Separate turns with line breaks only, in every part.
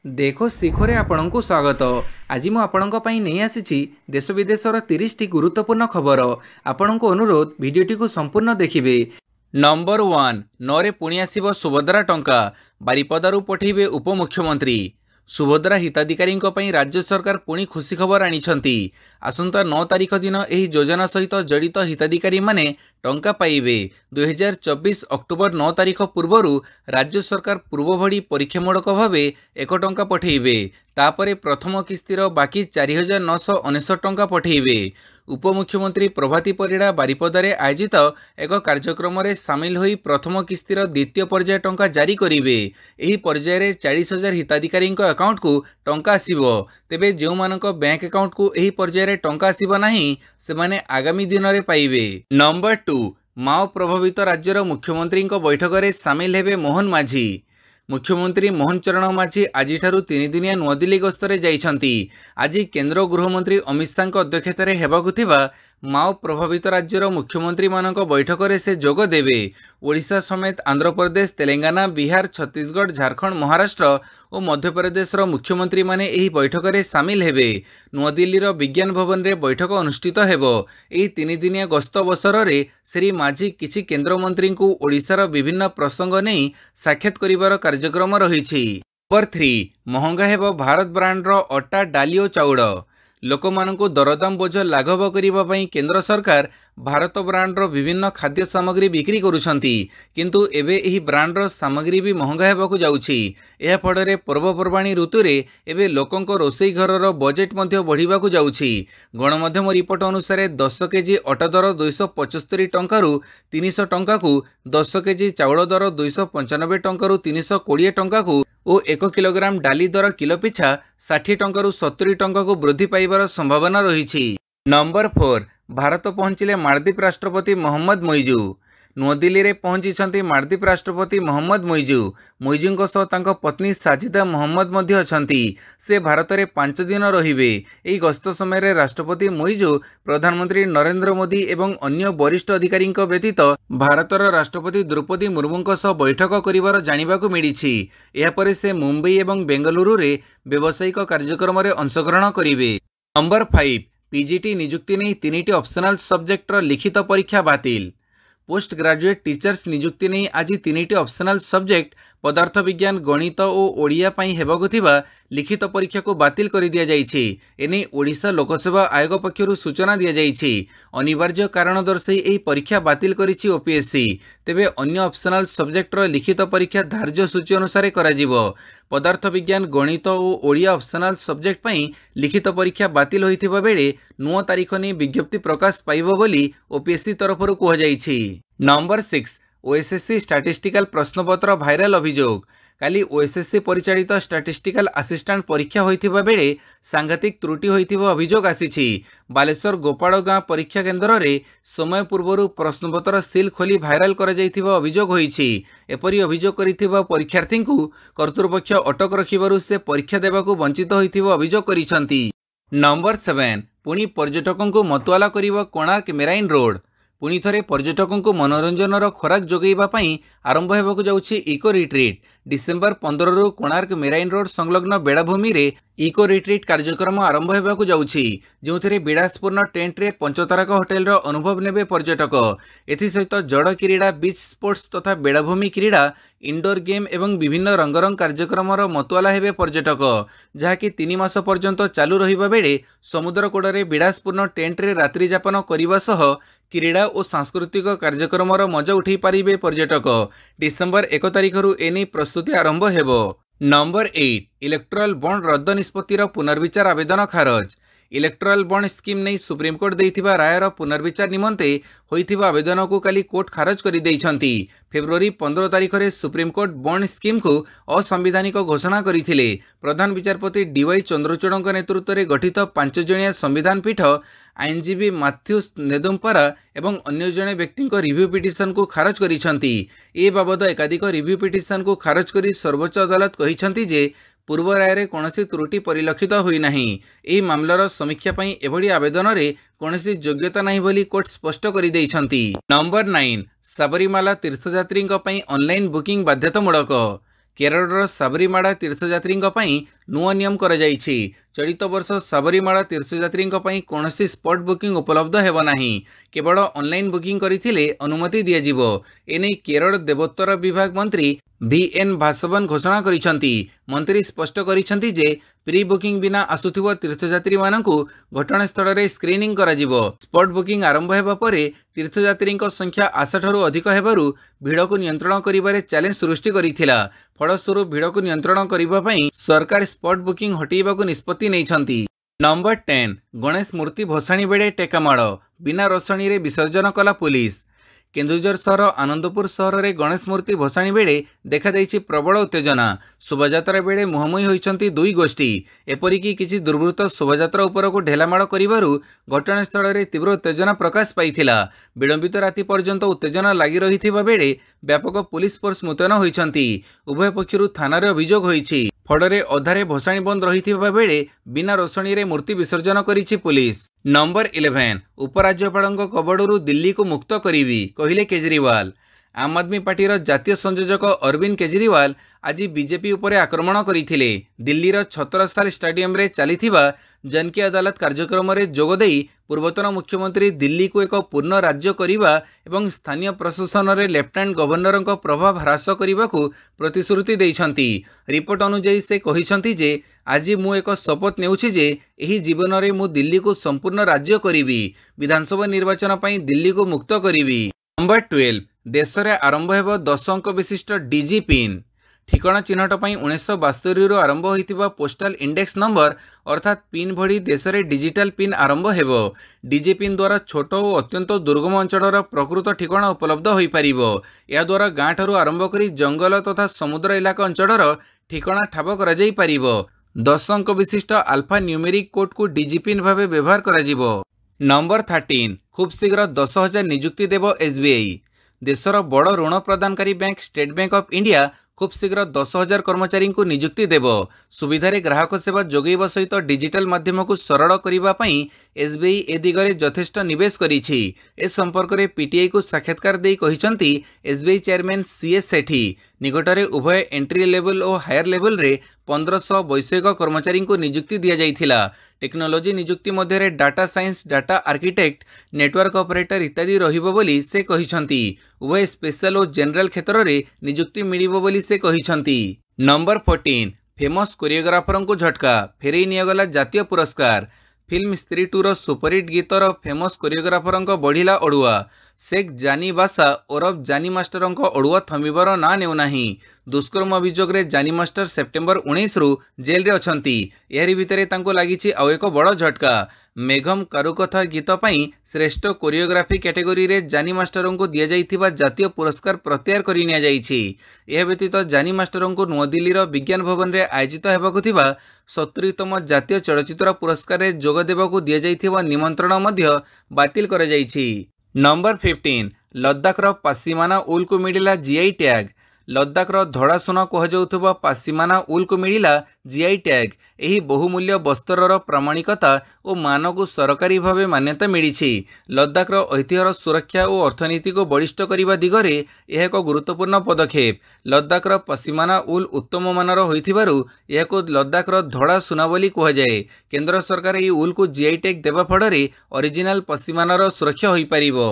देखो शिखरे आपणଙ୍କୁ स्वागत। आज मु आपणଙ୍କ ପାଇଁ ନେଇ ଆସିଛି देश विदेशर 30 टी गुरुत्वपूर्ण खबर। आपणଙ୍କୁ अनुरोध भिडियोटी को संपूर्ण देखिबे। नंबर 1 नरे पुणी आसीबो सुभद्रा टंका बारिपदारू पठेबे उपमुख्यमंत्री। सुभद्रा हिताधिकारी राज्य सरकार पुणी खुशी खबर आनिछंती। आसंता 9 तारिख दिन एही योजना सहित जड़ित हिताधिकारी माने टंका पाइबे। 2024 अक्टोबर 9 तारिख पूर्वरु राज्य सरकार पूर्व भड़ी परीक्षामूलक भावे 1 टंका पठेबे। तापरे प्रथम किस्तिर बाकी 4999 टंका पठेबे। उपमुख्यमंत्री प्रभाती परिड़ा बारिपदारे आयोजित एक कार्यक्रम में सामिल होई प्रथम किस्तिर द्वितीय पर्याय टंका जारी करिवे। एही पर्याय 40,000 हिताधिकारी अकाउंट को टंका आसीबो। तेबे जो मानक बैंक अकाउंट को एही पर्याय टंका आसीबो नाही सेमाने आगामी दिन में पाइबे। नंबर 2 माओ प्रभावित राज्यर मुख्यमंत्री बैठक में सामिल हेबे मोहन माझी। मुख्यमंत्री मोहन चरण माझी आज 3 दिनिया नुआदिल्ली गस्तरे जाइछंती। आज केंद्र गृहमंत्री अमित शाह अध्यक्षतार हेबाकुथिबा माओ प्रभावित राज्यर मुख्यमंत्री मानक बैठक में से जोग देवे। ओडिशा समेत आंध्र प्रदेश, तेलंगाना, बिहार, छत्तीसगढ़, झारखंड, महाराष्ट्र और मध्य प्रदेश मुख्यमंत्री माने एही बैठक में सामिल हेबे। नुआदिल्लीर विज्ञान भवन रे बैठक अनुष्ठित हेबो। एही 3 दिनिया गस्त अवसर रे श्री माझी किछि केंद्र मंत्री को ओडिशार विभिन्न प्रसंग नहीं साक्षात करिवार कार्यक्रम रहिछि। नंबर 3 महंगा हेबो भारत ब्रांडर अटा, डाली और चाउल। लोकमानंकु दरदाम बोझ लाघव करिबा पई केंद्र सरकार भारत ब्रांडर विभिन्न खाद्य सामग्री बिक्री करुछंती। किंतु एबे एही ब्रांडर सामग्री भी महंगा हेबाकु जाउछि। एहा फଳରେ पर्वपर्वाणी ऋतुरे एबे लोकंक रोसई घरर बजेट मध्य बढ़िबाकु जाउछि। गणमाध्यम रिपोर्ट अनुसार 10 केजी अटा दर 275 टंकारु 300 टंकाकु, 10 केजी चाउल दर 295 टंकारु 320 टंकाकु और 1 किलोग्राम डाली दर किलो पिछा 60 टंकारु 70 टंकाकु वृद्धि पाइबार संभावना रहिछि। नंबर 4 भारत पहुंचिले मालदीप राष्ट्रपति मोहम्मद मुइजु। नुआदिल्ली रे पहुंची मालदीप राष्ट्रपति मोहम्मद मुइजु। मुइजुंको सह तांको पत्नी साजिदा मोहम्मद मध्य अछंती। से भारत में 5 दिन रहिबे। एही गस्त समय राष्ट्रपति मुइजु प्रधानमंत्री नरेंद्र मोदी एवं अन्य वरिष्ठ अधिकारी व्यतीत भारतर राष्ट्रपति द्रौपदी मुर्मू सह बैठक करिवार जानिबाकु मिलिछि। एहा परे से मुंबई एवं बेंगलुरु रे व्यावसायिक कार्यक्रम में अंशग्रहण करिवे। नंबर 5 पीजीटी नियुक्ति नहीं 3टी ऑप्शनल सब्जेक्टर लिखित परीक्षा बातिल। पोस्ट ग्रेजुएट टीचर्स नियुक्ति नहीं आज 3टी ऑप्शनल सब्जेक्ट पदार्थ विज्ञान, गणित और ओडिया पई हेबाकुथिबा लिखित परीक्षा को बातिल कर दिया जाइछि। एने ओडिशा लोकसेवा आयोग पक्षरु सूचना दिया जाइछि। अनिवार्य कारण दर्शाई एही परीक्षा बातिल करिछि ओपीएससी। तेबे अन्य ऑप्शनल सब्जेक्टर लिखित परीक्षा धार्य सूची अनुसार कराजिबो। पदार्थ विज्ञान, गणित और ओडिया ऑप्शनल सब्जेक्ट पई लिखित परीक्षा बातिल होइथिबा बेले 9 तारिख ने विज्ञप्ति प्रकाश पाइबो बोली ओपीएससी तरफरु कहा जाइछि। नंबर 6 ओएसएससी स्टैटिस्टिकल प्रश्नपत्र भाइराल अभियोग। काली ओएसएससी परिचालित स्टैटिस्टिकल असिस्टेंट परीक्षा होइथिबा बेले सांघातिक त्रुटि होइथिबा अभियोग आसीछि। बालेश्वर गोपाल गाँ परीक्षा केन्द्र रे समय पूर्व प्रश्नपत्र सील खोली भाइराल करा जाइथिबा अभियोग होइछि। एपरि अभियोग करिथिबा परीक्षार्थी को कर्तृपक्ष अटक रखिबारु से परीक्षा देबाकू वंचित होइथिबा अभियोग करिसंती। नंबर 7 पुणी पर्यटकों को मतवाला करिबा कोणार्क मेराइन रोड। पुणी थरे पर्यटकों को मनोरंजन खोराक जोगैबा पई आरंभ हेबाकू जाउछि इको रिट्रीट। डिसेम्बर 15 रु कोणार्क मेराइन रोड संलग्न बेड़ाभूमि रे इको रिट्रीट कार्यक्रम आरंभ हेबाकू जाउछि, जोंथरे विलासपूर्ण टेंट रे पंचतारक होटेल रो अनुभव नेबे पर्यटक। एथि सहित जड़ क्रीड़ा, बीच स्पोर्ट्स तथा बेड़ाभूमि क्रीड़ा, इंडोर गेम एवं विभिन्न रंगरंग कार्यक्रम मतवाला हेबे पर्यटक, जहाँकि 3 मास पर्यंत चालू रहिबा बेले समुद्र कूड़े विलासपूर्ण टेंट रे रात्रि यापन करने सह क्रीड़ा और सांस्कृतिक कार्यक्रम मजा उठै पारिबे पर्यटक। डिसेम्बर 1 तारिख रु एने प्रस्तुति आरंभ हेबो। नंबर 8 इलेक्ट्राल बॉन्ड रद्द निष्पत्तिर पुनर्विचार आवेदन खारज। इलेक्ट्राल बॉन्ड स्कीम नहीं सुप्रीमकोर्ट देइथिबा रायर पुनर्विचार निमंते होइथिबा आवेदन को काली कोर्ट खारज कर देइछंती। फेब्रुआरी 15 तारिख रे सुप्रीमकोर्ट बॉन्ड स्कीम को असंवैधानिक घोषणा करथिले। प्रधान विचारपति डीवाई चंद्रचूड़ नेतृत्व में गठित 5 जणिया संविधान पीठ आईनजीवी माथ्यूस नेदुम्पारा एवं अन्य जणे व्यक्ति रिव्यू पिटिशन को खारज करिसंती। ए बाबद एकाधिक रिव्यू पिटिशन को खारज करी सर्वोच्च अदालत कहिसंती जे पूर्व राय कौनसी त्रुटि परिलक्षित हुई नहीं। एही मामलार समीक्षा पई एभली आवेदन रे कौनसी योग्यता नहीं बोली कोर्ट स्पष्ट कर देइछंती। नंबर 9 सबरीमाला तीर्थयात्री पई ऑनलाइन बुकिंग बाध्यतामूलक। केरळर सबरीमाला तीर्थयात्री नुआ नियम कराଯାଇଛି। चलित वर्ष सबरीमाला तीर्थयात्री कौनसी स्पॉट बुकिंग उपलब्ध हेब नाही, केवल ऑनलाइन बुकिंग करथिले अनुमति दियाजिवो। एने केरल देवोत्तर विभाग मंत्री VN भासवन घोषणा करिसंती। मंत्री स्पष्ट करिसंती जे प्री बुकिंग बिना आसुथिबो तीर्थयात्री मानकु घटनास्थल रे स्क्रीनिंग कराजिवो। स्पॉट बुकिंग आरंभ हेबा परे तीर्थयात्री संख्या आशा ठारू अधिक हेबारु भिड़ को नियंत्रण करिबारे चैलेंज सृष्टि करिथिला। फलस्वरूप भिड़ को नियंत्रण करिबा पई सरकार स्पॉट बुकिंग हटेइबाकु निष्पत्ति नेइछंती। नंबर 10 गणेश मूर्ति भसाणी बेड़े टेकामाड़ बिना रसणी रे विसर्जन कला पुलिस। केन्दुझर सहर आनंदपुर सहर में गणेश मूर्ति भसाणी बेड़े देखा प्रबल उत्तेजना। शोभायात्रा बेड़े मुहांमुही होइछंती दुई गोष्ठी। एपरिकी किछि दुर्बृत्त शोभायात्रा उपरकू ढेलामाड़ करिबारु घटनास्थल में तीव्र उत्तेजना प्रकाश पाइथिला। विलंबित राति पर्यंत उत्तेजना लागि रहिथिबा बेड़े व्यापक पुलिस फोर्स मुतयन होइछंती। उभय पक्षरु थानारे अभियोग होइछि। फड़े अधारे भसाणी बंद रहिथिबा बेड़े बिना रोषणी रे मूर्ति विसर्जन करिछि पुलिस। नंबर 11 उपराज्यपाल कबड़ू दिल्ली को मुक्त करी कहिले केजरीवाल। आम आदमी पार्टीर जातीय संयोजक अरविंद केजरीवाल आज बीजेपी उपरे आक्रमण करथिले। दिल्लीर छत्रसाल स्टाडियम रे चलीथिबा जनकी अदालत कार्यक्रम रे जोगदेई पूर्वतन मुख्यमंत्री दिल्ली को एक पूर्ण राज्य करिबा एवं स्थानीय प्रशासन रे लेफ्टिनेंट गवर्नर प्रभाव ह्रास करने को प्रतिश्रुति देइछंती। रिपोर्ट अनुसार से कहिछंती जे आज मु एक शपथ नेउछि जे एही जीवन रे मु दिल्ली को संपूर्ण राज्य करिबी। विधानसभा निर्वाचन पई दिल्ली को मुक्त करिबी। नंबर 12 देश में आरंभ हेब 10 अंक विशिष्ट डीजी पिन। ठिकाना चिन्हट 1972 आरंभ होइतिबा पोस्टाल इंडेक्स नंबर अर्थात पिन भड़ी देश में डिजिटल पिन आरंभ हेब। डीजी पिन द्वारा छोट और अत्यंत दुर्गम अंचल प्रकृत ठिकाना उपलब्ध हो पारिबो। या द्वारा गाँ ठारू आरंभ करी जंगल तथा समुद्र इलाका अंचल ठिकाना ठाब करा जाई पारिबो। 10 अंक विशिष्ट अल्फा न्यूमेरिक कोड को डीजी पिन भाव व्यवहार करा। नंबर 13 खूब शीघ्र 10,000 नियुक्ति देव SBI। देशर बड़ ऋण प्रदानकारी bank State Bank of India खूब शीघ्र 10,000 कर्मचारी को नियुक्ति देव। सुविधारे ग्राहक सेवा जोगैबा सहित डिजिटल माध्यम को सरल करने पई SBI ए दिगरे यथेष्ट निवेश करिछि। ए संपर्क में पीटीआई को साक्षात्कार देई कहिसंती SBI चेयरमैन CS सेठी। निकटरे उभय एंट्री लेवल और हायर लेवल रे 1500 वैषयिक कर्मचारी को नियुक्ति दिया जाइथिला। टेक्नोलोजी नियुक्ति मध्य data science, data architect, network operator इत्यादि रहिबो बोली से कहिसंती। उभय स्पेशल और जनरल क्षेत्र में नियुक्ति मिलिबो बोली से कहिसंती। नंबर 14 फेमस कोरियोग्राफर को झटका फेरई निगला जातीय पुरस्कार। फिल्म स्त्री 2 सुपरहिट गीतर फेमस कोरियोग्राफर बढ़िला अड़ुआ। शेख जानी बासा ओरफ जानी मास्टर अड़ुआ थमिबार ना नेउना। दुष्कर्म अभियोग रे जानी मास्टर सेप्टेम्बर 19 रु जेल रे अछंती। एहरी भितरे तांको लागिछि आउ एक बड़ झटका। मेघम कारुकथा गीत पई श्रेष्ठ कोरियोग्राफी कैटेगरी रे जानी मास्टर को दिया जाइथिबा जातीय पुरस्कार प्रत्याहार करि निया जाइछि। एह व्यतीत जानी मास्टर को नुआदिल्लीर विज्ञान भवन रे आयोजित हेबाकु थिबा 70तम जातीय चलचित्र पुरस्कार रे जोग देबाकु दिया जाइथिबा निमंत्रण मध्य बातिल करा जाइछि। नंबर 15 लद्दाखर पासीमाना उल को मिलिला GI टैग। लद्दाखर धड़ा सुना कहुथुबा पासीमाना उल को मिलिला GI टैग। एही बहुमूल्य बस्त्रर प्रामाणिकता और मान को सरकारी भाव मान्यता मिली। लद्दाखर ऐतिह्यर सुरक्षा और अर्थनीति को बलिष्ठ करने दिगरे यह एक गुरुत्वपूर्ण पदक्षेप। लद्दाखर पासीमाना उल उत्तम मानर होइथिबारु यह लद्दाखर धड़ा सुना बोली कहुए। केंद्र सरकार यह उल को GI टैग देवा फଳରେ ओरिजिनल पासीमानार सुरक्षा हो पारिबो।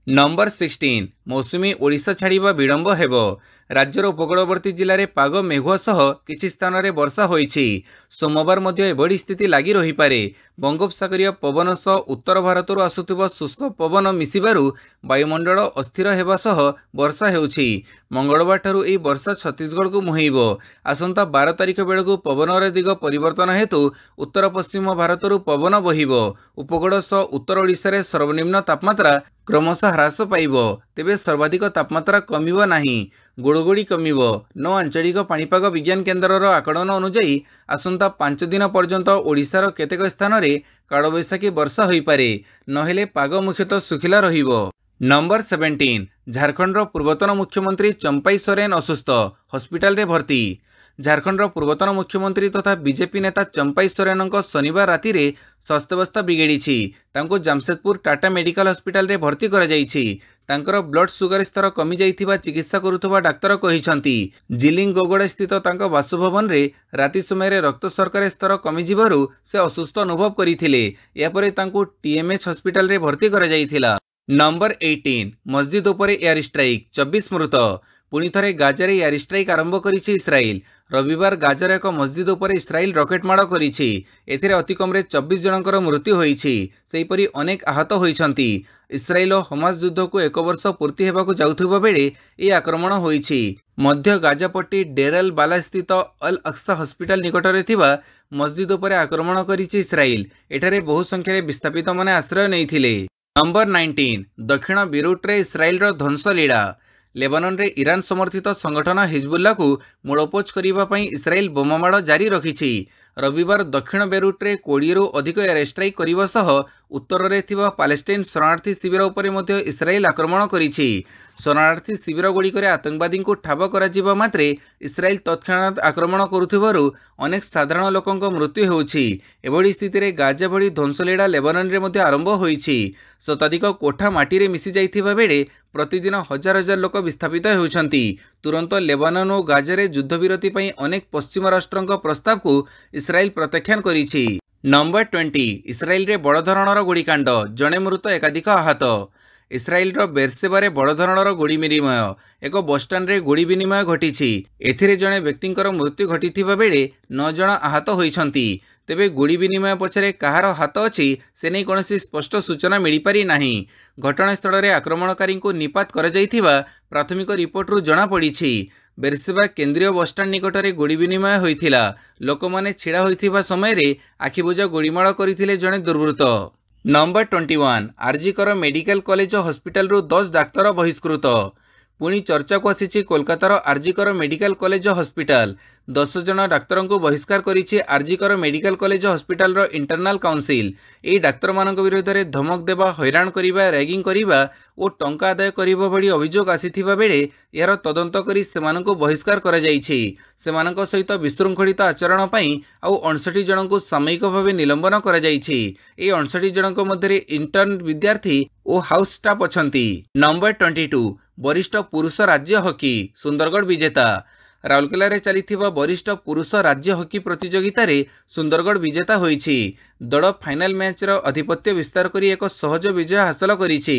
नंबर 16 मौसुमी ओडिशा छाड़िबा विलंब हेबो। राज्यर उपकूलवर्ती जिले में पाग मेघुआ सह किछि स्थान में वर्षा होइछि। सोमवार मध्य एभଳି स्थिति लगी रही पारे। बंगोपसागरीय पवन सह उत्तर भारत आसुथिबा शुष्क पवन मिसिबारु वायुमंडल अस्थिर हेबा सह वर्षा हेउछि। मंगलवार ठारू एही वर्षा छत्तीसगढ़ को मुहेइबो। आसंता 12 तारिख बेलू पवनर दिग परिवर्तन हेतु उत्तर पश्चिम भारत पवन बहिबो। उपकूल सह उत्तर ओडिशा रे सर्वनिम्न तापमात्रा क्रमशः ह्रास पाइबो। तेबे सर्वाधिक तापमात्रा कमिबो नाही, गुड़गुड़ी कमिबो। नौ आंचलिक पाणीपाग विज्ञान केन्द्रर आकलन अनुसार आसंता 5 दिन पर्यंत ओडिशार केतेक स्थान में कालबैशाखी वर्षा होई पारे। नहेले पाग मुख्यतः सुखिला रहिबो। नंबर 17 झारखंडर पूर्वतन मुख्यमंत्री चंपाई सोरेन असुस्थ, हॉस्पिटल रे भर्ती। झारखंडर पूर्वतन मुख्यमंत्री तथा बीजेपी नेता चंपाई सोरेन शनिवार राति रे स्वास्थ्यावस्था बिगड़ी। तांको जामशेदपुर टाटा मेडिकल हॉस्पिटल रे भर्ती करा जाइछि। तांकर ब्लड सुगर स्तर कमी जाइथिबा चिकित्सा करुथबा डाक्तर कहिसंती। जिलिंगगोगड़ स्थित तांक बासभवन रे राति समय रे रक्त शर्करा स्तर कमी जिबारु से असुस्थ अनुभव करिथिले। या परे तांको टीएमएच हॉस्पिटल रे भर्ती करा जाइथिला। नंबर 18 मस्जिद उपरे एयर स्ट्राइक 24 मृत। पुणी थरे गाजारे एयर स्ट्राइक आरंभ करिछि इस्राएल। रविवार गाजार एक मस्जिद उपरे इस्राएल रॉकेट माड़ करिछि। एथिरे अति कमरे 24 जनकर मृत्यु होइछि। सेहिपरि अनेक आहत होइछंती। इस्राएल और हमास युद्ध को 1 वर्ष पूर्ति हेबाकु जाउथुबा बेले ए आक्रमण होइछि। मध्य गाजापट्टी डेरल बाला स्थित अल अक्सा हॉस्पिटल निकटरे थिबा मस्जिद उपरे आक्रमण करिछि इस्राएल। एठारे बहु संख्या रे विस्थापित माने आश्रय नैथिले। नंबर 19 दक्षिण बेरुट रे इस्राएल रो ध्वंस लीला। लेबानन रे ईरान समर्थित संगठन हिजबुल्ला को मूलोपोच करिबा पई इस्राएल बोमामाड़ जारी रखिछि। रविवार दक्षिण बेरुट रे 20 रु अधिक एयर स्ट्राइक करिबा सह उत्तर रे थिबा पालेस्टाइन शरणार्थी शिविर उपरे मध्य इस्राएल आक्रमण करिछि। शरणार्थी शिविर गुड़िकरे आतंकवादी को ठाब करा मात्रे इस्राएल तत्क्षणात आक्रमण करुथिबारु अनेक साधारण लोकंक मृत्यु होउछि। एभଳି स्थिति गाजा भଳି ध्वंसलीला लेबानन रे मध्य आरंभ होइछि। शताधिक कोठा माटी रे मिसी जाइथिबा बेले प्रतिदिन हजार हजार लोक विस्थापित होउछंती। तुरंत लेबानन और गाजारे युद्धविरति पई अनेक पश्चिम राष्ट्रंक प्रस्ताव को इस्राएल प्रत्याख्यान करिछि। नंबर 20 इस्राएल रे बड़ धरणर गोड़ीकांड जणे मृत एकाधिक आहत। इस्राएल रो बेरसेबारे बड़ धरणर गोड़ी विनिमय एक बसस्टाण्ड रे गोड़ी विनिमय घटिछि। एथिरे जणे व्यक्तिंकर मृत्यु घटिथिबा बेले 9 जण आहत होइछंती। तेबे गोड़ी विनिमय पछरे कहार हाथ अछि से नै कोनोसी स्पष्ट सूचना मिली पारि नाही। घटनास्थल रे आक्रमणकारी को निपात करा जाइथिबा प्राथमिक रिपोर्ट रु जणा पड़िछि। बेरसेबा केंद्रीय बसस्टाण्ड निकटरे गोड़ी विनिमय होइथिला। लोकमाने छिड़ा होइथिबा समय रे आखिबुजा गोड़ीमाड़ करिथिले जणे दुर्वृत्त। Number 21 RG Kar medical college hospital रु 10 डाक्तर बहिष्कृत। पुणी चर्चा को आसी कोलकातार आरजीकर मेडिकल कॉलेज हॉस्पिटल 10 जन डाक्तर को बहिष्कार करिछि आरजीकर मेडिकल कॉलेज हॉस्पिटल रो इंटरनल काउंसिल। ए डाक्तर मानक विरोध में धमक देवा हैरान करिबा रैगिंग करिबा और टंका आदाय करिबा भली अभियोग आसीथिबा बेले यार तदंत करी सेमानंको बहिष्कार करा जाइछि। सेमानंको सहित विशृंखलित आचरण पई आउ 59 जन को सामयिक भाव निलंबन करा जाइछि। ए 59 जन मध्य इंटर्न विद्यार्थी और हाउस स्टाफ अछंती। नंबर 22 वरिष्ठ पुरुष राज्य हॉकी सुंदरगढ़ विजेता। राउरकेला रे चलीथिबा वरिष्ठ पुरुष राज्य हॉकी प्रतियोगिता रे सुंदरगढ़ विजेता होइछि। दल फाइनल मैच रो आधिपत्य विस्तार करी एक सहज विजय हासिल करिछि।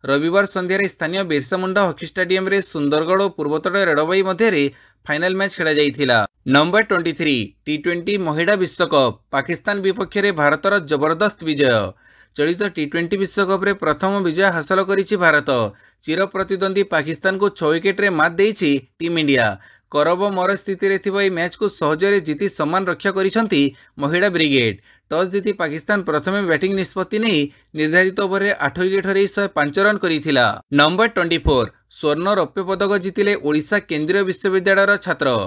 रविवार संध्या रे स्थानीय बिरसा मुंडा हॉकी स्टेडियम रे सुंदरगढ़ और पूर्वोत्तर रेडबाई मध्य रे फाइनल मैच खेला जाइथिला। नंबर 23 टी20 महिला विश्वकप पाकिस्तान विपक्ष रे भारतर जबरदस्त विजय। चलित टी20 विश्वकप रे प्रथम विजय हासिल करिछि भारत। चिर प्रतिद्वंदी पाकिस्तान को 6 विकेट रे मात देइछि टीम इंडिया। करब मर स्थिति रे थिबा मैच को सहजरे जीति सम्मान रक्षा करिसंती महिला ब्रिगेड। टॉस जीति पाकिस्तान प्रथमे बैटिंग निष्पत्ति नहीं निर्धारित ओवर रे 8 विकेट हरई 105 रन करिथिला। नंबर 24 स्वर्ण रौप्य पदक जीतिले ओडिशा केंद्रीय विश्वविद्यालय छात्र।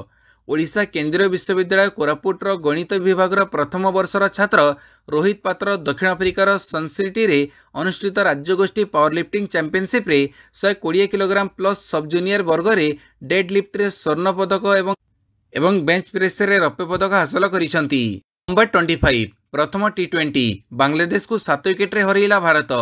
ओडिशा केंद्रीय विश्वविद्यालय कोरापुटर गणित विभाग प्रथम वर्षर छात्र रोहित पात्र दक्षिण अफ्रिकार सनसिटी रे अनुष्ठित राज्यगोष्ठी पावरलिफ्टिंग चैंपियनशिप रे 120 किलोग्राम प्लस सब जूनियर वर्ग रे डेड लिफ्ट रे स्वर्ण पदक एवं बेंच प्रेस रे रौप्य पदक हासिल करिसंती। नंबर 25 प्रथम टी20 बांग्लादेश को 7 विकेट रे हरैला भारत।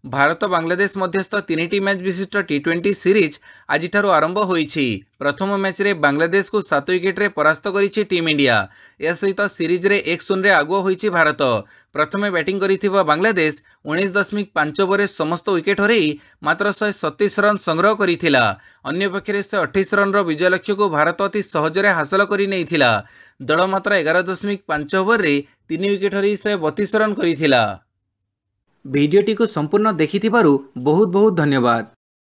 भारत बांग्लादेश मध्यस्थ 3टी मैच विशिष्ट टी20 सीरीज आज आरंभ होइछि। प्रथम मैच रे बांग्लादेश को 7 विकेट रे परास्त करिछि टीम इंडिया। या सहित सीरीज रे 1-0 रे आगुआ होइछि भारत। प्रथमे बैटिंग करिथिबा बांग्लादेश 19.5 ओवर समस्त विकेट हरई मात्र 137 रन संग्रह करिथिला। अन्य पक्षरे 128 रन रो विजय लक्ष्य को भारत अति सहजरे हासिल करि नैथिला। दल मात्र 11.5 ओवर रे 3 विकेट हरई 132 रन करिथिला। भिडियोटी को संपूर्ण देखिथिबारु बहुत बहुत धन्यवाद।